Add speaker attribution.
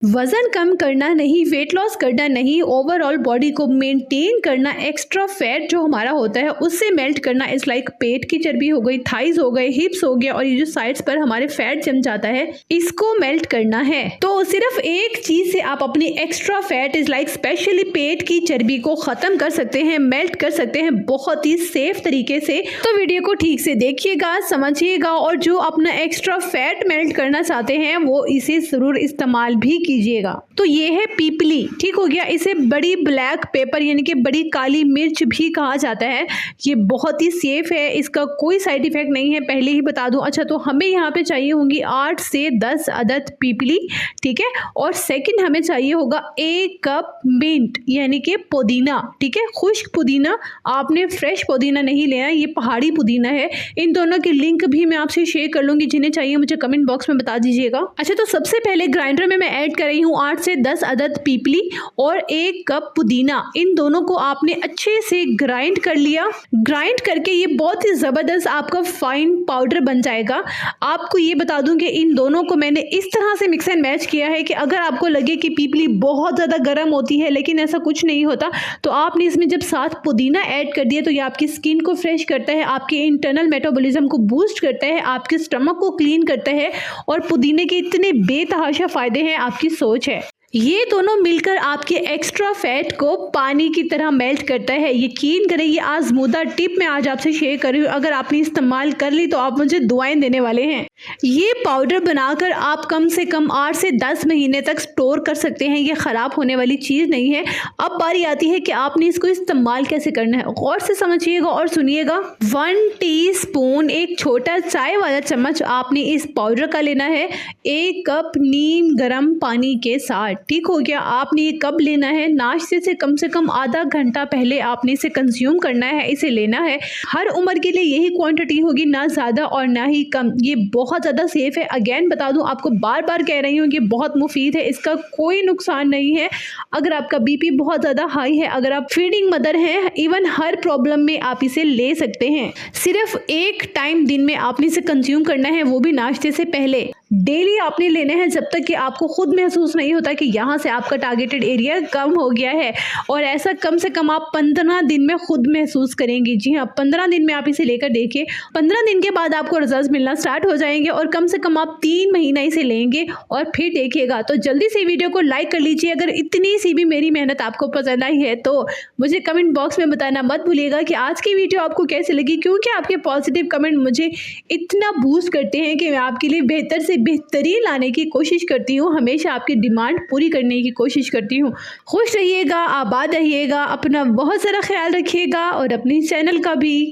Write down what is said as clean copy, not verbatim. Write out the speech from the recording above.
Speaker 1: वजन कम करना नहीं, वेट लॉस करना नहीं, ओवरऑल बॉडी को मेंटेन करना, एक्स्ट्रा फैट जो हमारा होता है उससे मेल्ट करना इज लाइक पेट की चर्बी हो गई, थाइज हो गए, हिप्स हो गया और ये जो साइड्स पर हमारे फैट जम जाता है इसको मेल्ट करना है। तो सिर्फ एक चीज से आप अपनी extra fat is like specially पेट की चर्बी को खत्म कर सकते हैं, मेल्ट कर सकते हैं बहुत ही सेफ तरीके से। तो वीडियो को ठीक से देखिएगा, समझिएगा और जो अपना एक्स्ट्रा फैट मेल्ट करना चाहते हैं वो इसे जरूर इस्तेमाल भी कीजिएगा। तो ये है पीपली, ठीक हो गया। इसे बड़ी ब्लैक पेपर यानी कि बड़ी काली मिर्च भी कहा जाता है। ये बहुत ही सेफ है, इसका कोई साइड इफेक्ट नहीं है, पहले ही बता दूं। अच्छा, तो हमें यहाँ पे चाहिए होंगी 8 से 10 अदद पीपली, ठीक है। और सेकंड हमें चाहिए होगा 1 कप मिंट यानी कि पुदीना, ठीक है। खुश्क पुदीना, आपने फ्रेश पुदीना नहीं लेना, ये पहाड़ी पुदीना है। इन दोनों की लिंक भी मैं आपसे शेयर कर लूंगी, जिन्हें चाहिए मुझे कमेंट बॉक्स में बता दीजिएगा। अच्छा, तो सबसे पहले ग्राइंडर में मैं ऐड कर रही हूँ 8 से 10 अदद पीपली और 1 कप पुदीना। इन दोनों को आपने अच्छे से ग्राइंड कर लिया। ग्राइंड करके ये बहुत ही जबरदस्त आपका फाइन पाउडर बन जाएगा। आपको ये बता दूं कि इन दोनों को मैंने इस तरह से मिक्स एंड मैच किया है कि अगर आपको लगे कि पीपली बहुत ज़्यादा गर्म होती है, लेकिन ऐसा कुछ नहीं होता, तो आपने इसमें जब साथ पुदीना ऐड कर दिया तो ये आपकी स्किन को फ्रेश करता है, आपके इंटरनल मेटाबॉलिज्म को बूस्ट करता है, आपके स्टमक को क्लीन करता है और पुदीने के इतने बेतहाशा फायदे हैं, आपकी सोच है। ये दोनों मिलकर आपके एक्स्ट्रा फैट को पानी की तरह मेल्ट करता है। यकीन करें, ये आजमूदा टिप मैं आज आपसे शेयर कर रही हूँ। अगर आपने इस्तेमाल कर ली तो आप मुझे दुआएं देने वाले हैं। ये पाउडर बनाकर आप कम से कम 8 से 10 महीने तक स्टोर कर सकते हैं, ये ख़राब होने वाली चीज़ नहीं है। अब बारी आती है कि आपने इसको इस्तेमाल कैसे करना है। गौर से समझिएगा और सुनिएगा। 1 टीस्पून, एक छोटा चाय वाला चम्मच आपने इस पाउडर का लेना है 1 कप नीम गर्म पानी के साथ, ठीक हो गया। आपने ये कब लेना है? नाश्ते से कम आधा घंटा पहले आपने इसे कंज्यूम करना है, इसे लेना है। हर उम्र के लिए यही क्वांटिटी होगी, ना ज़्यादा और ना ही कम। ये बहुत ज़्यादा सेफ है। अगेन बता दूं, आपको बार बार कह रही हूँ, ये बहुत मुफीद है, इसका कोई नुकसान नहीं है। अगर आपका बीपी बहुत ज़्यादा हाई है, अगर आप फीडिंग मदर हैं, इवन हर प्रॉब्लम में आप इसे ले सकते हैं। सिर्फ एक टाइम दिन में आपने इसे कंज्यूम करना है, वो भी नाश्ते से पहले। डेली आपने लेने हैं जब तक कि आपको खुद महसूस नहीं होता कि यहाँ से आपका टारगेटेड एरिया कम हो गया है। और ऐसा कम से कम आप 15 दिन में खुद महसूस करेंगे। जी हाँ, 15 दिन में आप इसे लेकर देखिए। 15 दिन के बाद आपको रिजल्ट मिलना स्टार्ट हो जाएंगे और कम से कम आप 3 महीना इसे लेंगे और फिर देखिएगा। तो जल्दी से वीडियो को लाइक कर लीजिए। अगर इतनी सी भी मेरी मेहनत आपको पसंद आई है तो मुझे कमेंट बॉक्स में बताना मत भूलिएगा कि आज की वीडियो आपको कैसी लगी, क्योंकि आपके पॉजिटिव कमेंट मुझे इतना बूस्ट करते हैं कि मैं आपके लिए बेहतर से बेहतरीन लाने की कोशिश करती हूँ। हमेशा आपकी डिमांड पूरी करने की कोशिश करती हूँ। खुश रहिएगा, आबाद रहिएगा, अपना बहुत सारा ख्याल रखिएगा और अपने चैनल का भी।